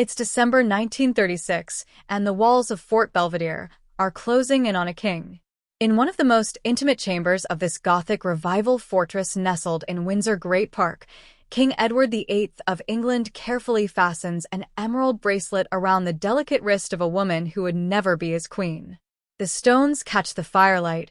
It's December 1936, and the walls of Fort Belvedere are closing in on a king. In one of the most intimate chambers of this Gothic revival fortress nestled in Windsor Great Park, King Edward VIII of England carefully fastens an emerald bracelet around the delicate wrist of a woman who would never be his queen. The stones catch the firelight,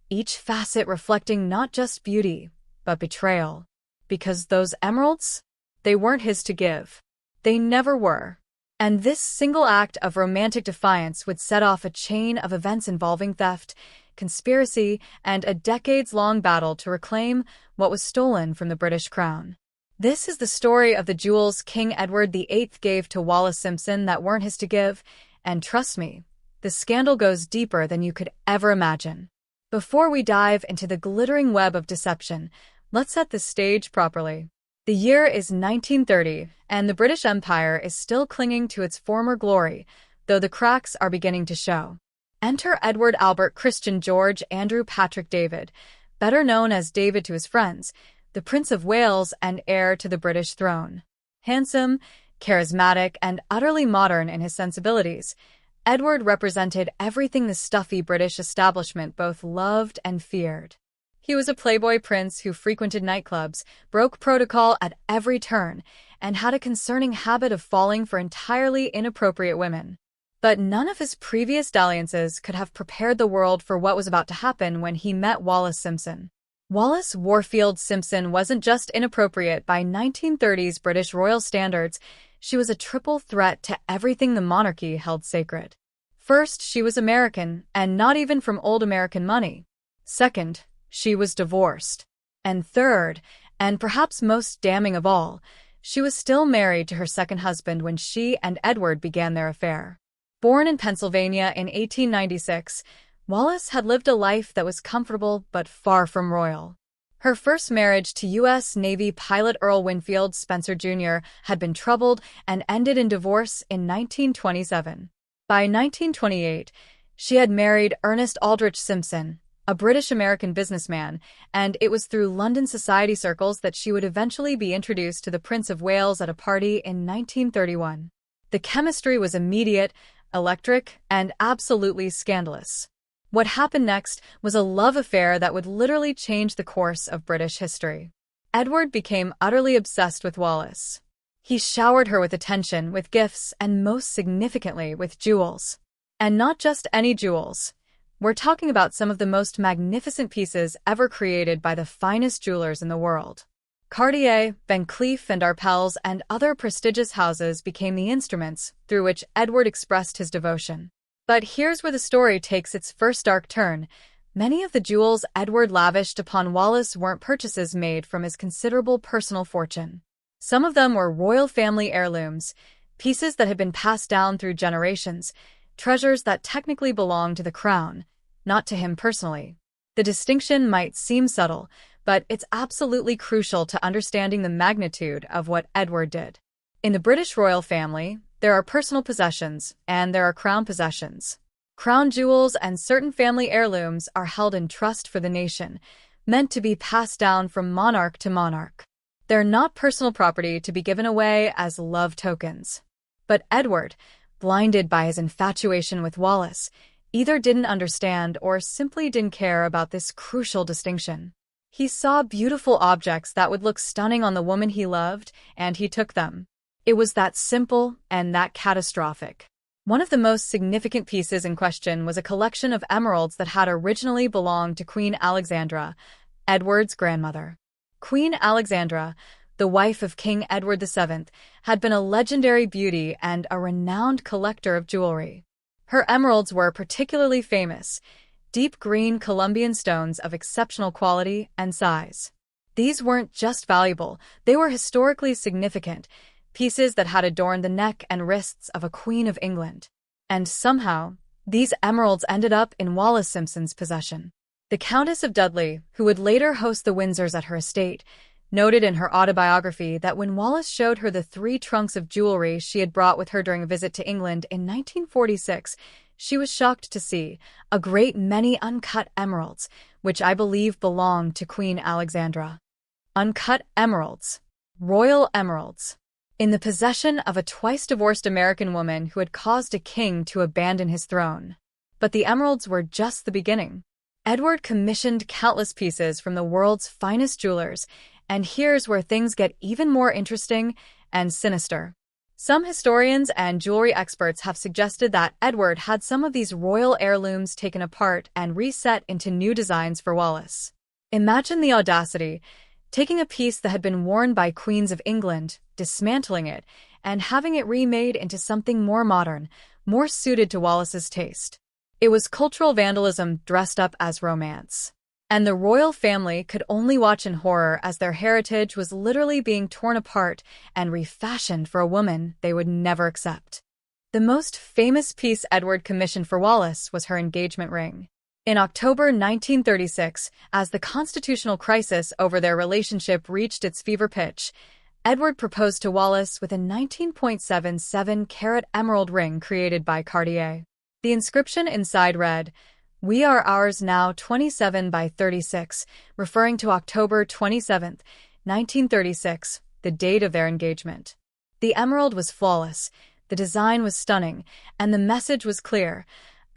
each facet reflecting not just beauty, but betrayal. Because those emeralds? They weren't his to give. They never were. And this single act of romantic defiance would set off a chain of events involving theft, conspiracy, and a decades-long battle to reclaim what was stolen from the British crown. This is the story of the jewels King Edward VIII gave to Wallis Simpson that weren't his to give, and trust me, the scandal goes deeper than you could ever imagine. Before we dive into the glittering web of deception, let's set the stage properly. The year is 1930, and the British Empire is still clinging to its former glory, though the cracks are beginning to show. Enter Edward Albert Christian George Andrew Patrick David, better known as David to his friends, the Prince of Wales and heir to the British throne. Handsome, charismatic, and utterly modern in his sensibilities, Edward represented everything the stuffy British establishment both loved and feared. He was a playboy prince who frequented nightclubs, broke protocol at every turn, and had a concerning habit of falling for entirely inappropriate women. But none of his previous dalliances could have prepared the world for what was about to happen when he met Wallis Simpson. Wallis Warfield Simpson wasn't just inappropriate by 1930s British royal standards, she was a triple threat to everything the monarchy held sacred. First, she was American, and not even from old American money. Second, she was divorced. And third, and perhaps most damning of all, she was still married to her second husband when she and Edward began their affair. Born in Pennsylvania in 1896, Wallis had lived a life that was comfortable but far from royal. Her first marriage to U.S. Navy pilot Earl Winfield Spencer Jr. had been troubled and ended in divorce in 1927. By 1928, she had married Ernest Aldrich Simpson, a British-American businessman, and it was through London society circles that she would eventually be introduced to the Prince of Wales at a party in 1931. The chemistry was immediate, electric, and absolutely scandalous. What happened next was a love affair that would literally change the course of British history. Edward became utterly obsessed with Wallis. He showered her with attention, with gifts, and most significantly, with jewels. And not just any jewels. We're talking about some of the most magnificent pieces ever created by the finest jewelers in the world. Cartier, Van Cleef, and Arpels, and other prestigious houses became the instruments through which Edward expressed his devotion. But here's where the story takes its first dark turn. Many of the jewels Edward lavished upon Wallis weren't purchases made from his considerable personal fortune. Some of them were royal family heirlooms, pieces that had been passed down through generations, treasures that technically belonged to the crown, not to him personally. The distinction might seem subtle, but it's absolutely crucial to understanding the magnitude of what Edward did. In the British royal family, there are personal possessions, and there are crown possessions. Crown jewels and certain family heirlooms are held in trust for the nation, meant to be passed down from monarch to monarch. They're not personal property to be given away as love tokens. But Edward, blinded by his infatuation with Wallis, either didn't understand or simply didn't care about this crucial distinction. He saw beautiful objects that would look stunning on the woman he loved, and he took them. It was that simple and that catastrophic. One of the most significant pieces in question was a collection of emeralds that had originally belonged to Queen Alexandra, Edward's grandmother. Queen Alexandra, the wife of King Edward VII, had been a legendary beauty and a renowned collector of jewelry. Her emeralds were particularly famous, deep green Colombian stones of exceptional quality and size. These weren't just valuable, they were historically significant, pieces that had adorned the neck and wrists of a Queen of England. And somehow, these emeralds ended up in Wallis Simpson's possession. The Countess of Dudley, who would later host the Windsors at her estate, noted in her autobiography that when Wallis showed her the 3 trunks of jewelry she had brought with her during a visit to England in 1946, she was shocked to see a great many uncut emeralds, which I believe belonged to Queen Alexandra. Uncut emeralds. Royal emeralds. in the possession of a twice-divorced American woman who had caused a king to abandon his throne. But the emeralds were just the beginning. Edward commissioned countless pieces from the world's finest jewelers, and here's where things get even more interesting and sinister. Some historians and jewelry experts have suggested that Edward had some of these royal heirlooms taken apart and reset into new designs for Wallis. Imagine the audacity, taking a piece that had been worn by queens of England, dismantling it, and having it remade into something more modern, more suited to Wallis's taste. It was cultural vandalism dressed up as romance. And the royal family could only watch in horror as their heritage was literally being torn apart and refashioned for a woman they would never accept. The most famous piece Edward commissioned for Wallis was her engagement ring. In October 1936, as the constitutional crisis over their relationship reached its fever pitch, Edward proposed to Wallis with a 19.77-carat emerald ring created by Cartier. The inscription inside read, "We are ours now 27 by 36, referring to October 27, 1936, the date of their engagement. The emerald was flawless, the design was stunning, and the message was clear.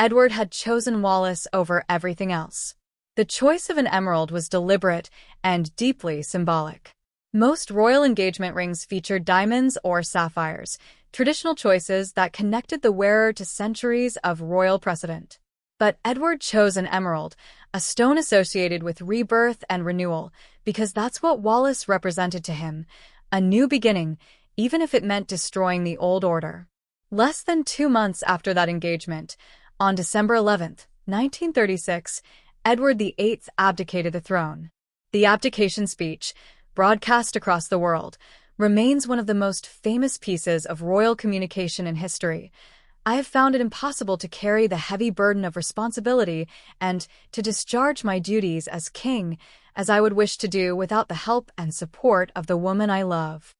Edward had chosen Wallis over everything else. The choice of an emerald was deliberate and deeply symbolic. Most royal engagement rings featured diamonds or sapphires, traditional choices that connected the wearer to centuries of royal precedent. But Edward chose an emerald, a stone associated with rebirth and renewal, because that's what Wallis represented to him, a new beginning, even if it meant destroying the old order. Less than 2 months after that engagement, on December 11, 1936, Edward VIII abdicated the throne. The abdication speech, broadcast across the world, remains one of the most famous pieces of royal communication in history. I have found it impossible to carry the heavy burden of responsibility and to discharge my duties as king as I would wish to do without the help and support of the woman I love.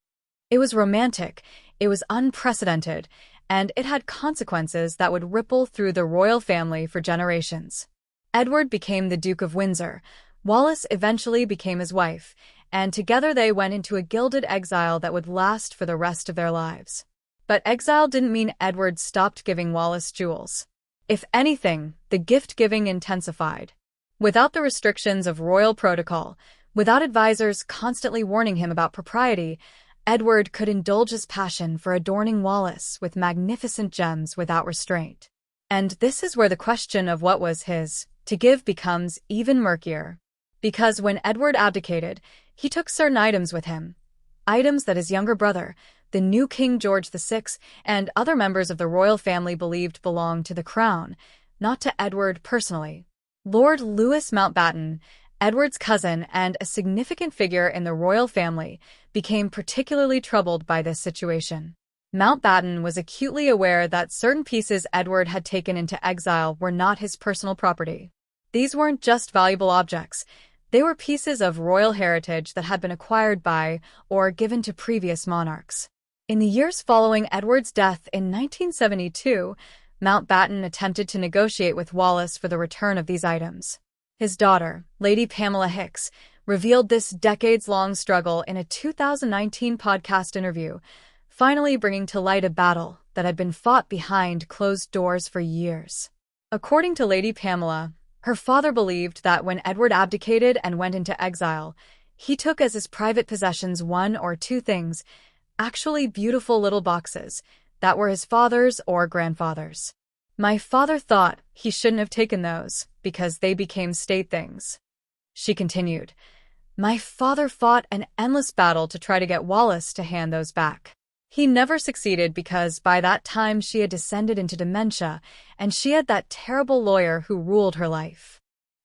It was romantic, it was unprecedented, and it had consequences that would ripple through the royal family for generations. Edward became the Duke of Windsor, Wallis eventually became his wife, and together they went into a gilded exile that would last for the rest of their lives. But exile didn't mean Edward stopped giving Wallis jewels. If anything, the gift-giving intensified. Without the restrictions of royal protocol, without advisors constantly warning him about propriety, Edward could indulge his passion for adorning Wallis with magnificent gems without restraint. And this is where the question of what was his to give becomes even murkier. Because when Edward abdicated, he took certain items with him. Items that his younger brother, the new King George VI, and other members of the royal family believed belonged to the crown, not to Edward personally. Lord Louis Mountbatten, Edward's cousin and a significant figure in the royal family, became particularly troubled by this situation. Mountbatten was acutely aware that certain pieces Edward had taken into exile were not his personal property. These weren't just valuable objects. They were pieces of royal heritage that had been acquired by or given to previous monarchs. In the years following Edward's death in 1972, Mountbatten attempted to negotiate with Wallis for the return of these items. His daughter, Lady Pamela Hicks, revealed this decades-long struggle in a 2019 podcast interview, finally bringing to light a battle that had been fought behind closed doors for years. According to Lady Pamela, her father believed that when Edward abdicated and went into exile, he took as his private possessions one or two things, actually beautiful little boxes, that were his father's or grandfather's. My father thought he shouldn't have taken those, because they became state things. She continued, my father fought an endless battle to try to get Wallis to hand those back. He never succeeded because by that time she had descended into dementia, and she had that terrible lawyer who ruled her life.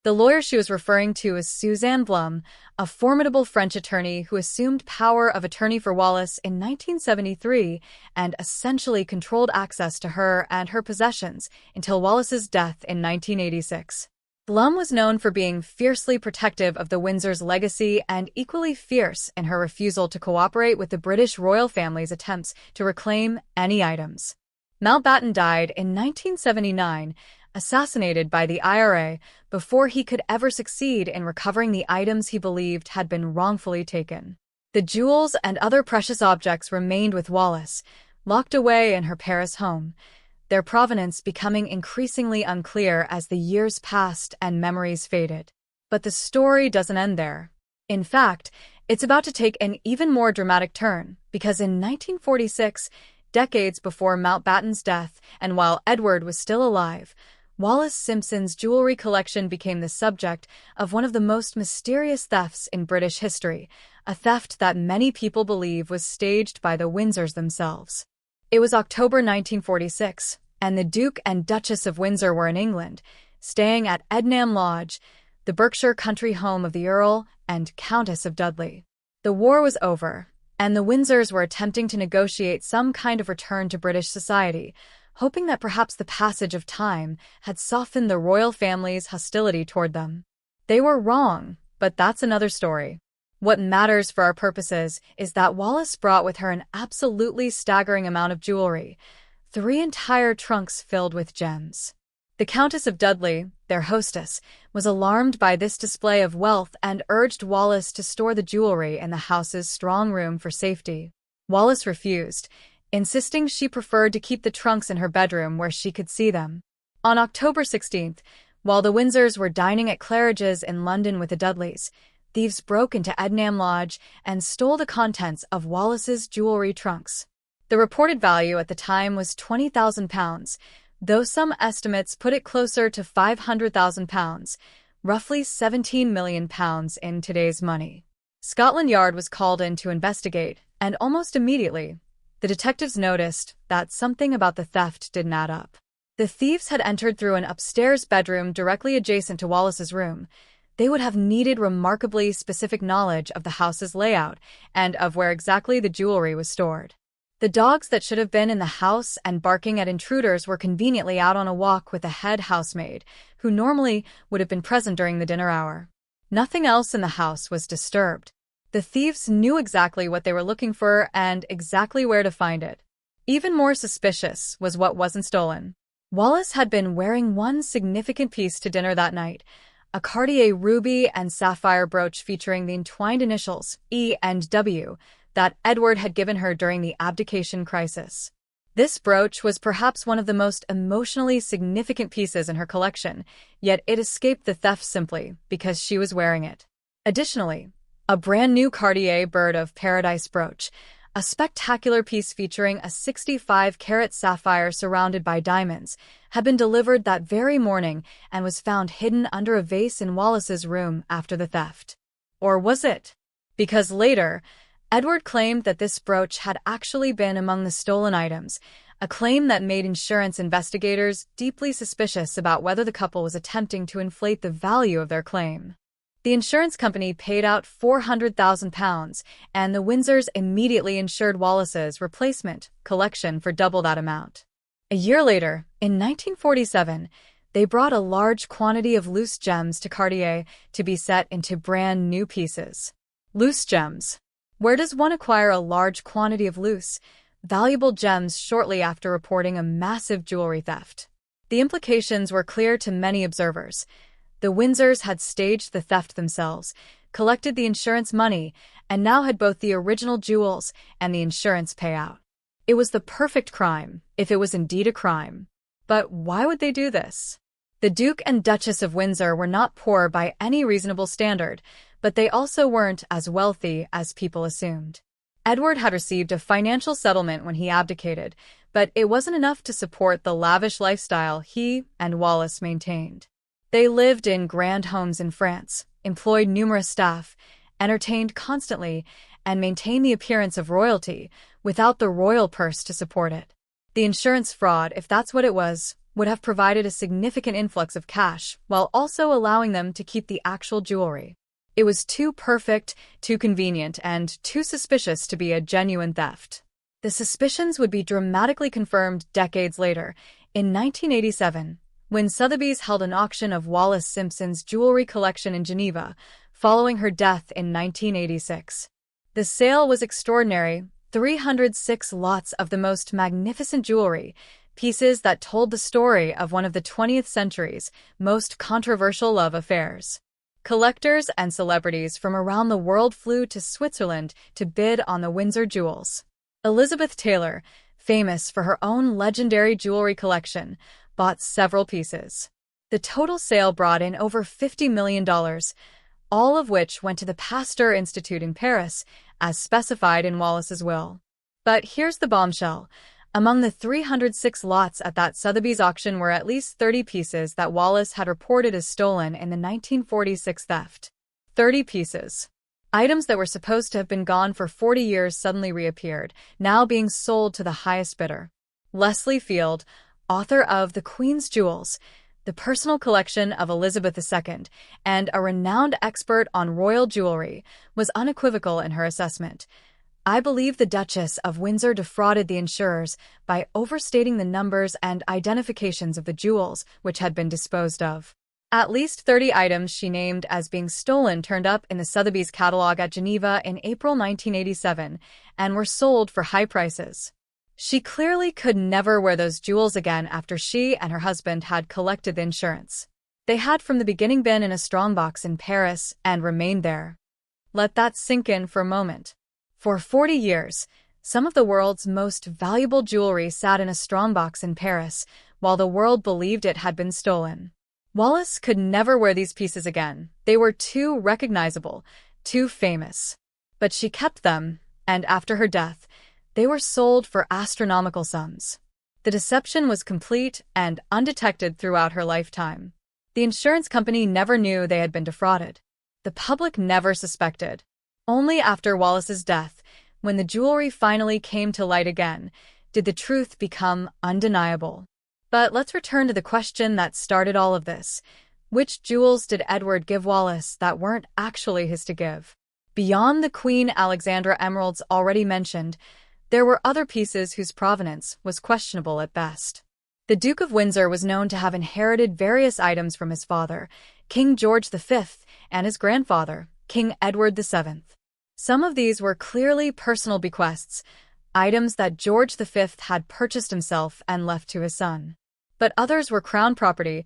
The lawyer she was referring to is Suzanne Blum, a formidable French attorney who assumed power of attorney for Wallis in 1973 and essentially controlled access to her and her possessions until Wallis's death in 1986. Blum was known for being fiercely protective of the Windsor's legacy and equally fierce in her refusal to cooperate with the British royal family's attempts to reclaim any items. Mountbatten died in 1979, assassinated by the IRA before he could ever succeed in recovering the items he believed had been wrongfully taken. The The jewels and other precious objects remained with Wallis, locked away in her Paris home, their provenance becoming increasingly unclear as the years passed and memories faded. But the story doesn't end there. In fact, it's about to take an even more dramatic turn, because in 1946, decades before Mountbatten's death and while Edward was still alive, Wallis Simpson's jewelry collection became the subject of one of the most mysterious thefts in British history, a theft that many people believe was staged by the Windsors themselves. It was October 1946, and the Duke and Duchess of Windsor were in England, staying at Ednam Lodge, the Berkshire country home of the Earl and Countess of Dudley. The war was over, and the Windsors were attempting to negotiate some kind of return to British society, hoping that perhaps the passage of time had softened the royal family's hostility toward them. They were wrong, but that's another story. What matters for our purposes is that Wallis brought with her an absolutely staggering amount of jewelry, 3 entire trunks filled with gems. The Countess of Dudley, their hostess, was alarmed by this display of wealth and urged Wallis to store the jewelry in the house's strong room for safety. Wallis refused, insisting she preferred to keep the trunks in her bedroom where she could see them. On October 16th, while the Windsors were dining at Claridge's in London with the Dudleys, thieves broke into Ednam Lodge and stole the contents of Wallis's jewelry trunks. The reported value at the time was £20,000, though some estimates put it closer to £500,000, roughly £17 million in today's money. Scotland Yard was called in to investigate, and almost immediately, the detectives noticed that something about the theft didn't add up. The thieves had entered through an upstairs bedroom directly adjacent to Wallis's room. They would have needed remarkably specific knowledge of the house's layout and of where exactly the jewelry was stored. The dogs that should have been in the house and barking at intruders were conveniently out on a walk with the head housemaid, who normally would have been present during the dinner hour. Nothing else in the house was disturbed. The thieves knew exactly what they were looking for and exactly where to find it. Even more suspicious was what wasn't stolen. Wallis had been wearing one significant piece to dinner that night, a Cartier ruby and sapphire brooch featuring the entwined initials E and W that Edward had given her during the abdication crisis. This brooch was perhaps one of the most emotionally significant pieces in her collection, yet it escaped the theft simply because she was wearing it. Additionally, a brand new Cartier Bird of Paradise brooch, a spectacular piece featuring a 65-carat sapphire surrounded by diamonds, had been delivered that very morning and was found hidden under a vase in Wallis's room after the theft. Or was it? Because later, Edward claimed that this brooch had actually been among the stolen items, a claim that made insurance investigators deeply suspicious about whether the couple was attempting to inflate the value of their claim. The insurance company paid out £400,000, and the Windsors immediately insured Wallis's replacement collection for double that amount. A year later, in 1947, they brought a large quantity of loose gems to Cartier to be set into brand new pieces. Loose gems. Where does one acquire a large quantity of loose, valuable gems shortly after reporting a massive jewelry theft? The implications were clear to many observers. The Windsors had staged the theft themselves, collected the insurance money, and now had both the original jewels and the insurance payout. It was the perfect crime, if it was indeed a crime. But why would they do this? The Duke and Duchess of Windsor were not poor by any reasonable standard, but they also weren't as wealthy as people assumed. Edward had received a financial settlement when he abdicated, but it wasn't enough to support the lavish lifestyle he and Wallis maintained. They lived in grand homes in France, employed numerous staff, entertained constantly, and maintained the appearance of royalty without the royal purse to support it. The insurance fraud, if that's what it was, would have provided a significant influx of cash while also allowing them to keep the actual jewelry. It was too perfect, too convenient, and too suspicious to be a genuine theft. The suspicions would be dramatically confirmed decades later, in 1987, when Sotheby's held an auction of Wallis Simpson's jewelry collection in Geneva, following her death in 1986. The sale was extraordinary, 306 lots of the most magnificent jewelry, pieces that told the story of one of the 20th century's most controversial love affairs. Collectors and celebrities from around the world flew to Switzerland to bid on the Windsor jewels. Elizabeth Taylor, famous for her own legendary jewelry collection, bought several pieces. The total sale brought in over $50 million, all of which went to the Pasteur Institute in Paris, as specified in Wallis's will. But here's the bombshell. Among the 306 lots at that Sotheby's auction were at least 30 pieces that Wallis had reported as stolen in the 1946 theft. 30 pieces. Items that were supposed to have been gone for 40 years suddenly reappeared, now being sold to the highest bidder. Leslie Field, author of The Queen's Jewels, the personal collection of Elizabeth II, and a renowned expert on royal jewelry, was unequivocal in her assessment. I believe the Duchess of Windsor defrauded the insurers by overstating the numbers and identifications of the jewels which had been disposed of. At least 30 items she named as being stolen turned up in the Sotheby's catalog at Geneva in April 1987 and were sold for high prices. She clearly could never wear those jewels again after she and her husband had collected the insurance. They had from the beginning been in a strongbox in Paris and remained there. Let that sink in for a moment. For 40 years, some of the world's most valuable jewelry sat in a strongbox in Paris, while the world believed it had been stolen. Wallis could never wear these pieces again. They were too recognizable, too famous. But she kept them, and after her death, they were sold for astronomical sums. The deception was complete and undetected throughout her lifetime. The insurance company never knew they had been defrauded. The public never suspected. Only after Wallis's death, when the jewelry finally came to light again, did the truth become undeniable. But let's return to the question that started all of this. Which jewels did Edward give Wallis that weren't actually his to give? Beyond the Queen Alexandra emeralds already mentioned, there were other pieces whose provenance was questionable at best. The Duke of Windsor was known to have inherited various items from his father, King George V, and his grandfather, King Edward VII. Some of these were clearly personal bequests, items that George V had purchased himself and left to his son. But others were crown property,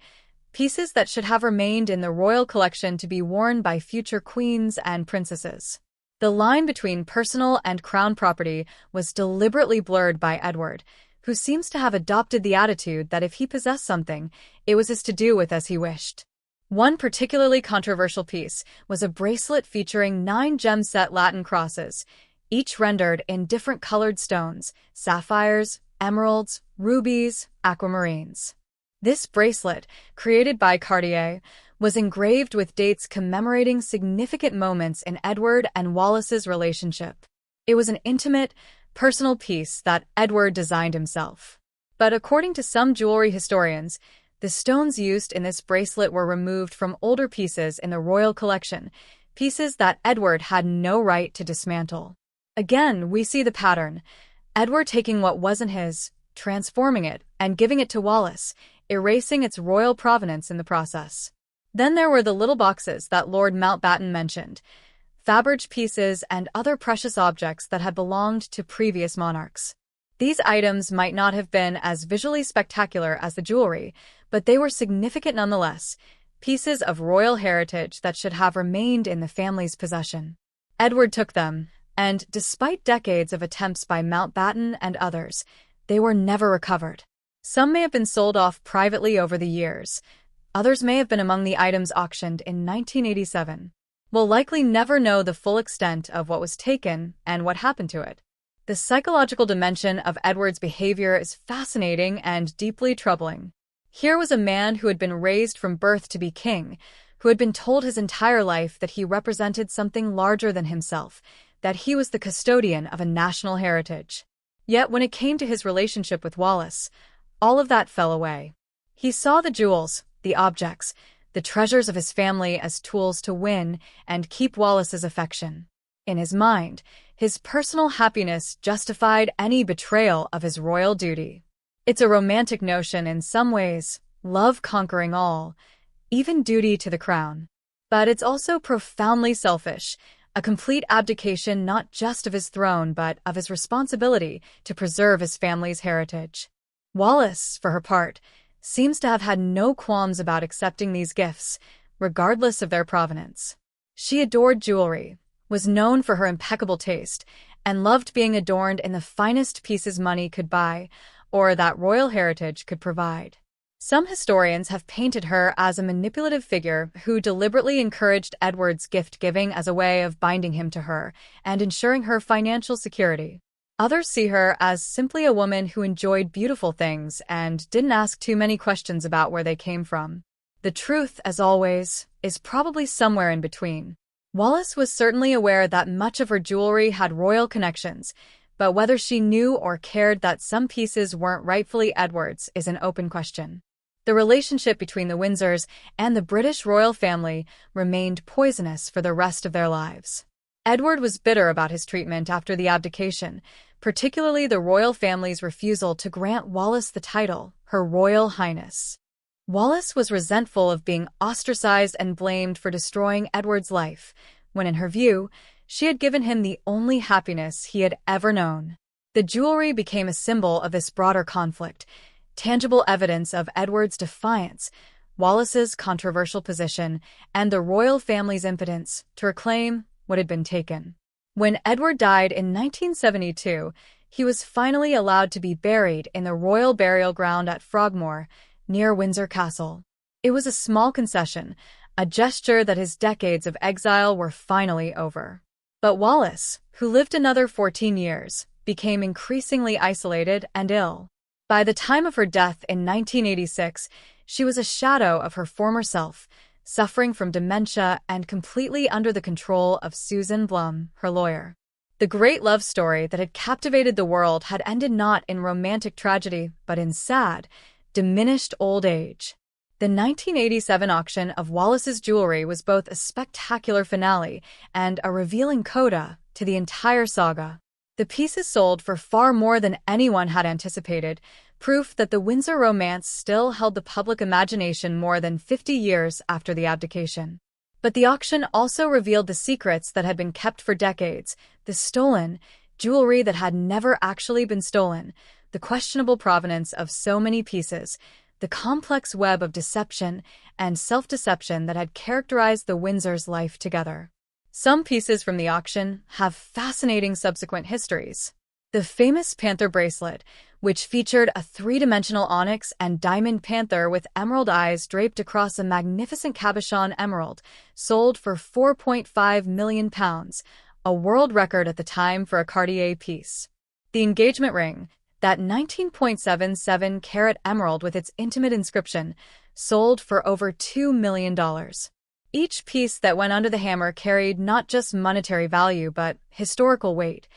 pieces that should have remained in the royal collection to be worn by future queens and princesses. The line between personal and crown property was deliberately blurred by Edward, who seems to have adopted the attitude that if he possessed something, it was his to do with as he wished. One particularly controversial piece was a bracelet featuring 9 gem-set Latin crosses, each rendered in different colored stones, sapphires, emeralds, rubies, aquamarines. This bracelet, created by Cartier, was engraved with dates commemorating significant moments in Edward and Wallis's relationship. It was an intimate, personal piece that Edward designed himself. But according to some jewelry historians, the stones used in this bracelet were removed from older pieces in the royal collection, pieces that Edward had no right to dismantle. Again, we see the pattern. Edward taking what wasn't his, transforming it, and giving it to Wallis, erasing its royal provenance in the process. Then there were the little boxes that Lord Mountbatten mentioned, fabric pieces and other precious objects that had belonged to previous monarchs. These items might not have been as visually spectacular as the jewelry, but they were significant nonetheless, pieces of royal heritage that should have remained in the family's possession. Edward took them, and despite decades of attempts by Mountbatten and others, they were never recovered. Some may have been sold off privately over the years. Others may have been among the items auctioned in 1987. We'll likely never know the full extent of what was taken and what happened to it. The psychological dimension of Edward's behavior is fascinating and deeply troubling. Here was a man who had been raised from birth to be king, who had been told his entire life that he represented something larger than himself, that he was the custodian of a national heritage. Yet when it came to his relationship with Wallis, all of that fell away. He saw the jewels, the objects, the treasures of his family as tools to win and keep Wallis's affection. In his mind, his personal happiness justified any betrayal of his royal duty. It's a romantic notion in some ways, love conquering all, even duty to the crown. But it's also profoundly selfish, a complete abdication not just of his throne but of his responsibility to preserve his family's heritage. Wallis, for her part, seems to have had no qualms about accepting these gifts, regardless of their provenance. She adored jewelry, was known for her impeccable taste, and loved being adorned in the finest pieces money could buy, or that royal heritage could provide. Some historians have painted her as a manipulative figure who deliberately encouraged Edward's gift-giving as a way of binding him to her and ensuring her financial security. Others see her as simply a woman who enjoyed beautiful things and didn't ask too many questions about where they came from. The truth, as always, is probably somewhere in between. Wallis was certainly aware that much of her jewelry had royal connections, but whether she knew or cared that some pieces weren't rightfully Edward's is an open question. The relationship between the Windsors and the British royal family remained poisonous for the rest of their lives. Edward was bitter about his treatment after the abdication, particularly the royal family's refusal to grant Wallis the title, Her Royal Highness. Wallis was resentful of being ostracized and blamed for destroying Edward's life, when in her view, she had given him the only happiness he had ever known. The jewelry became a symbol of this broader conflict, tangible evidence of Edward's defiance, Wallis's controversial position, and the royal family's impotence to reclaim what had been taken. When Edward died in 1972, he was finally allowed to be buried in the royal burial ground at Frogmore, near Windsor Castle. It was a small concession, a gesture that his decades of exile were finally over. But Wallis, who lived another 14 years, became increasingly isolated and ill. By the time of her death in 1986, she was a shadow of her former self, suffering from dementia and completely under the control of Susan Blum, her lawyer. The great love story that had captivated the world had ended not in romantic tragedy, but in sad, diminished old age. The 1987 auction of Wallis's jewelry was both a spectacular finale and a revealing coda to the entire saga. The pieces sold for far more than anyone had anticipated, proof that the Windsor romance still held the public imagination more than 50 years after the abdication. But the auction also revealed the secrets that had been kept for decades, the stolen jewelry that had never actually been stolen, the questionable provenance of so many pieces, the complex web of deception and self-deception that had characterized the Windsors' life together. Some pieces from the auction have fascinating subsequent histories. The famous panther bracelet, which featured a three-dimensional onyx and diamond panther with emerald eyes draped across a magnificent cabochon emerald, sold for £4.5 million, a world record at the time for a Cartier piece. The engagement ring, that 19.77-carat emerald with its intimate inscription, sold for over $2 million. Each piece that went under the hammer carried not just monetary value but historical weight.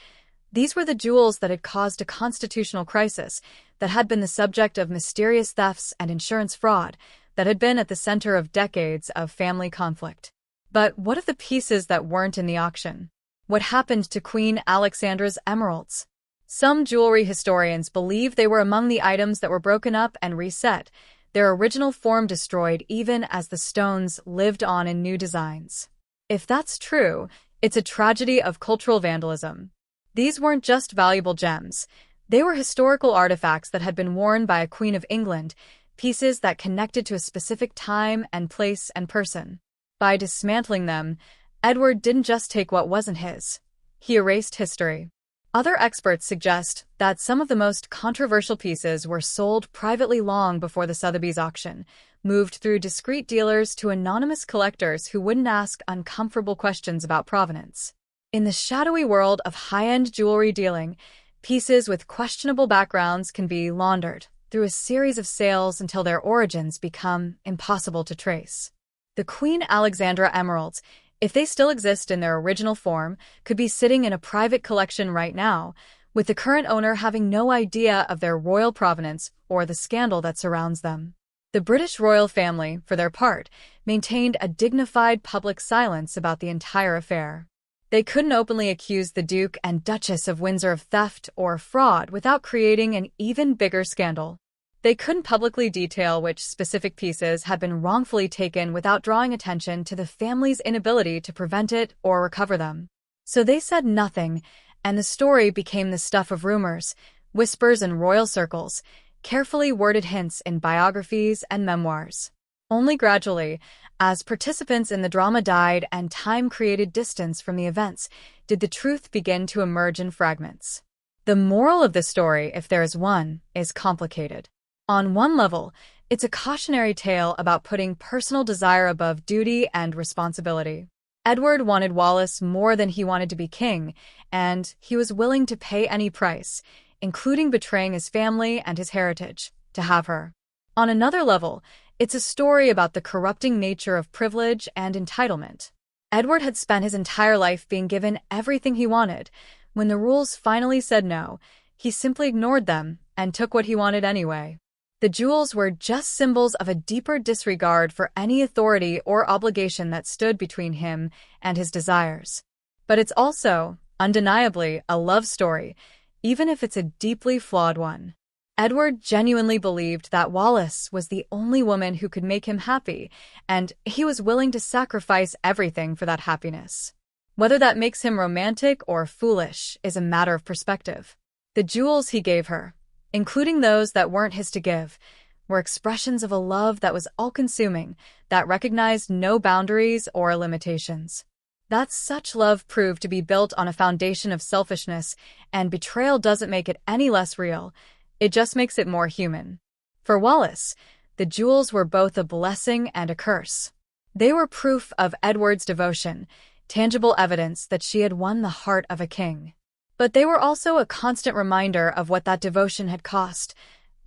These were the jewels that had caused a constitutional crisis, that had been the subject of mysterious thefts and insurance fraud, that had been at the center of decades of family conflict. But what of the pieces that weren't in the auction? What happened to Queen Alexandra's emeralds? Some jewelry historians believe they were among the items that were broken up and reset, their original form destroyed even as the stones lived on in new designs. If that's true, it's a tragedy of cultural vandalism. These weren't just valuable gems. They were historical artifacts that had been worn by a Queen of England, pieces that connected to a specific time and place and person. By dismantling them, Edward didn't just take what wasn't his. He erased history. Other experts suggest that some of the most controversial pieces were sold privately long before the Sotheby's auction, moved through discreet dealers to anonymous collectors who wouldn't ask uncomfortable questions about provenance. In the shadowy world of high-end jewelry dealing, pieces with questionable backgrounds can be laundered through a series of sales until their origins become impossible to trace. The Queen Alexandra emeralds, if they still exist in their original form, could be sitting in a private collection right now, with the current owner having no idea of their royal provenance or the scandal that surrounds them. The British royal family, for their part, maintained a dignified public silence about the entire affair. They couldn't openly accuse the Duke and Duchess of Windsor of theft or fraud without creating an even bigger scandal. They couldn't publicly detail which specific pieces had been wrongfully taken without drawing attention to the family's inability to prevent it or recover them. So they said nothing, and the story became the stuff of rumors, whispers in royal circles, carefully worded hints in biographies and memoirs. Only gradually, as participants in the drama died and time created distance from the events, did the truth begin to emerge in fragments. The moral of the story, if there is one, is complicated. On one level, it's a cautionary tale about putting personal desire above duty and responsibility. Edward wanted Wallis more than he wanted to be king, and he was willing to pay any price, including betraying his family and his heritage, to have her. On another level, it's a story about the corrupting nature of privilege and entitlement. Edward had spent his entire life being given everything he wanted. When the rules finally said no, he simply ignored them and took what he wanted anyway. The jewels were just symbols of a deeper disregard for any authority or obligation that stood between him and his desires. But it's also, undeniably, a love story, even if it's a deeply flawed one. Edward genuinely believed that Wallis was the only woman who could make him happy, and he was willing to sacrifice everything for that happiness. Whether that makes him romantic or foolish is a matter of perspective. The jewels he gave her, including those that weren't his to give, were expressions of a love that was all-consuming, that recognized no boundaries or limitations. That such love proved to be built on a foundation of selfishness, and betrayal doesn't make it any less real, it just makes it more human. For Wallis, the jewels were both a blessing and a curse. They were proof of Edward's devotion, tangible evidence that she had won the heart of a king. But they were also a constant reminder of what that devotion had cost: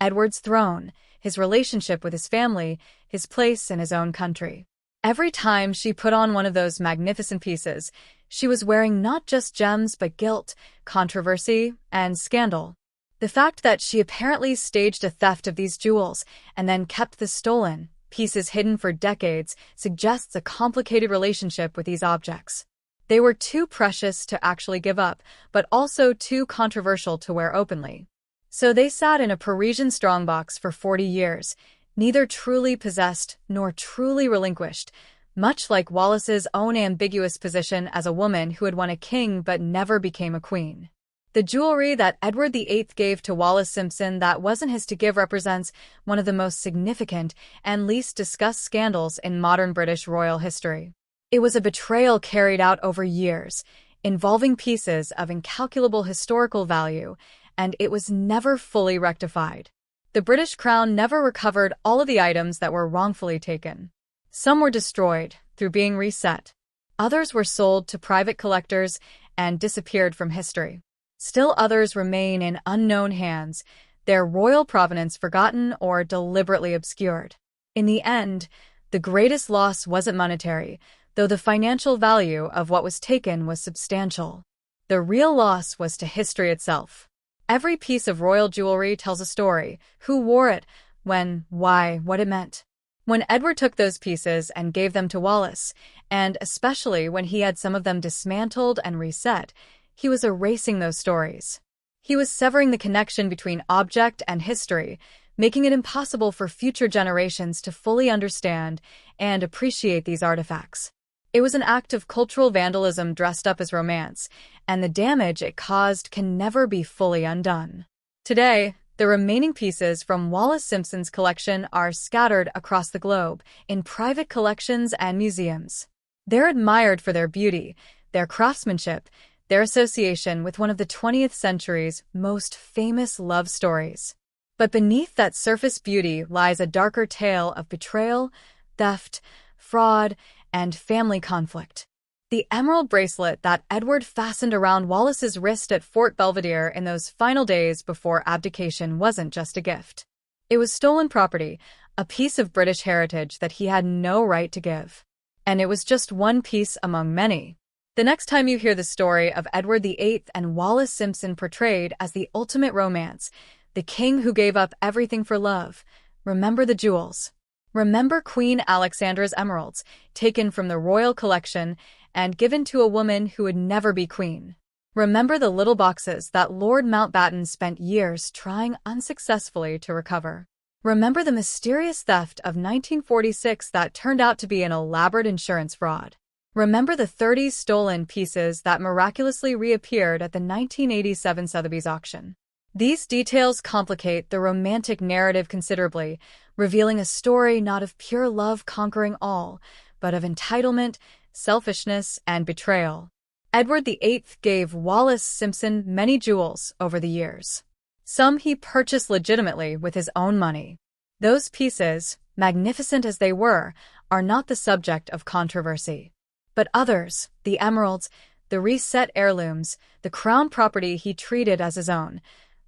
Edward's throne, his relationship with his family, his place in his own country. Every time she put on one of those magnificent pieces, she was wearing not just gems but guilt, controversy, and scandal. The fact that she apparently staged a theft of these jewels and then kept the stolen pieces hidden for decades suggests a complicated relationship with these objects. They were too precious to actually give up, but also too controversial to wear openly. So they sat in a Parisian strongbox for 40 years, neither truly possessed nor truly relinquished, much like Wallis's own ambiguous position as a woman who had won a king but never became a queen. The jewelry that Edward VIII gave to Wallis Simpson that wasn't his to give represents one of the most significant and least discussed scandals in modern British royal history. It was a betrayal carried out over years, involving pieces of incalculable historical value, and it was never fully rectified. The British Crown never recovered all of the items that were wrongfully taken. Some were destroyed through being reset. Others were sold to private collectors and disappeared from history. Still others remain in unknown hands, their royal provenance forgotten or deliberately obscured. In the end, the greatest loss wasn't monetary, though the financial value of what was taken was substantial. The real loss was to history itself. Every piece of royal jewelry tells a story: who wore it, when, why, what it meant. When Edward took those pieces and gave them to Wallis, and especially when he had some of them dismantled and reset, he was erasing those stories. He was severing the connection between object and history, making it impossible for future generations to fully understand and appreciate these artifacts. It was an act of cultural vandalism dressed up as romance, and the damage it caused can never be fully undone. Today, the remaining pieces from Wallis Simpson's collection are scattered across the globe in private collections and museums. They're admired for their beauty, their craftsmanship, their association with one of the 20th century's most famous love stories. But beneath that surface beauty lies a darker tale of betrayal, theft, fraud, and family conflict. The emerald bracelet that Edward fastened around Wallis's wrist at Fort Belvedere in those final days before abdication wasn't just a gift. It was stolen property, a piece of British heritage that he had no right to give. And it was just one piece among many. The next time you hear the story of Edward VIII and Wallis Simpson portrayed as the ultimate romance, the king who gave up everything for love, remember the jewels. Remember Queen Alexandra's emeralds, taken from the royal collection and given to a woman who would never be queen. Remember the little boxes that Lord Mountbatten spent years trying unsuccessfully to recover. Remember the mysterious theft of 1946 that turned out to be an elaborate insurance fraud. Remember the 30 stolen pieces that miraculously reappeared at the 1987 Sotheby's auction. These details complicate the romantic narrative considerably, revealing a story not of pure love conquering all, but of entitlement, selfishness, and betrayal. Edward VIII gave Wallis Simpson many jewels over the years. Some he purchased legitimately with his own money. Those pieces, magnificent as they were, are not the subject of controversy. But others, the emeralds, the reset heirlooms, the crown property he treated as his own,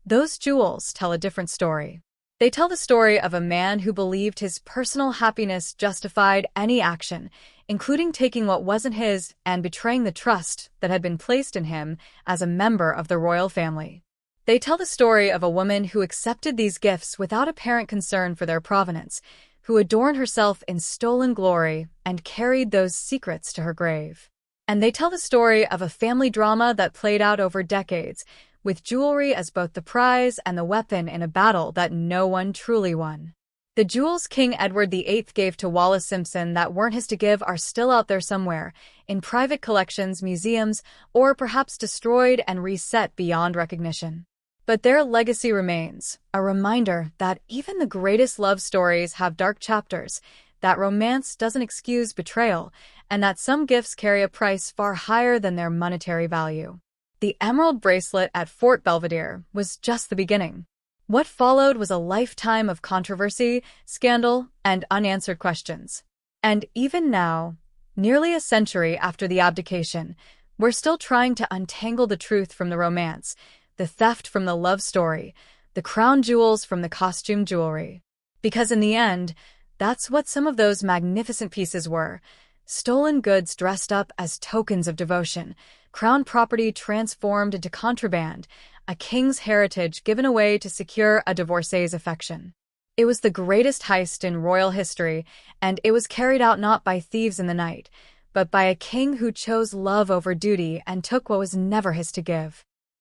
those jewels tell a different story. They tell the story of a man who believed his personal happiness justified any action, including taking what wasn't his and betraying the trust that had been placed in him as a member of the royal family. They tell the story of a woman who accepted these gifts without apparent concern for their provenance, who adorned herself in stolen glory and carried those secrets to her grave. And they tell the story of a family drama that played out over decades, with jewelry as both the prize and the weapon in a battle that no one truly won. The jewels King Edward VIII gave to Wallis Simpson that weren't his to give are still out there somewhere, in private collections, museums, or perhaps destroyed and reset beyond recognition. But their legacy remains, a reminder that even the greatest love stories have dark chapters, that romance doesn't excuse betrayal, and that some gifts carry a price far higher than their monetary value. The emerald bracelet at Fort Belvedere was just the beginning. What followed was a lifetime of controversy, scandal, and unanswered questions. And even now, nearly a century after the abdication, we're still trying to untangle the truth from the romance, the theft from the love story, the crown jewels from the costume jewelry. Because in the end, that's what some of those magnificent pieces were: stolen goods dressed up as tokens of devotion, crown property transformed into contraband, a king's heritage given away to secure a divorcee's affection. It was the greatest heist in royal history, and it was carried out not by thieves in the night, but by a king who chose love over duty and took what was never his to give.